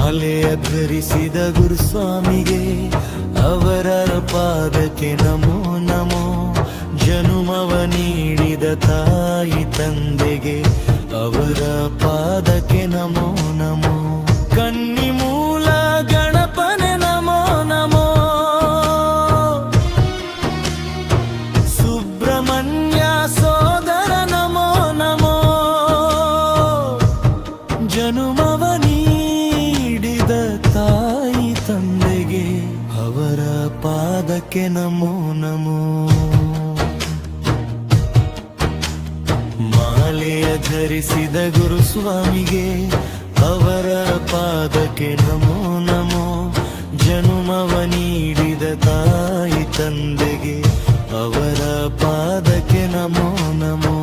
ಮಾಲೆಯ ಧರಿಸಿದ ಗುರುಸ್ವಾಮಿಗೆ ಅವರ ಪಾದಕ್ಕೆ ನಮೋ ನಮೋ. ಜನುಮವ ನೀಡಿದ ತಾಯಿ ತಂದೆಗೆ ಅವರ ಪಾದಕ್ಕೆ ನಮೋ ನಮೋ. ಕನ್ನಿ ಮೂಲ ಗಣಪನೆ ನಮೋ ನಮೋ. ಸುಬ್ರಹ್ಮಣ್ಯ ಸೋದರ ನಮೋ ನಮೋ. ಜನುಮವ ನೀಡಿದ ತಾಯಿ ತಂದೆಗೆ ಅವರ ಪಾದಕ್ಕೆ ನಮೋ ನಮೋ. ಮಾಲೆಯ ಧರಿಸಿದ ಗುರುಸ್ವಾಮಿಗೆ ಅವರ ಪಾದಕ್ಕೆ ನಮೋ ನಮೋ. ಜನುಮವ ನೀಡಿದ ತಾಯಿ ತಂದೆಗೆ ಅವರ ಪಾದಕ್ಕೆ ನಮೋ ನಮೋ.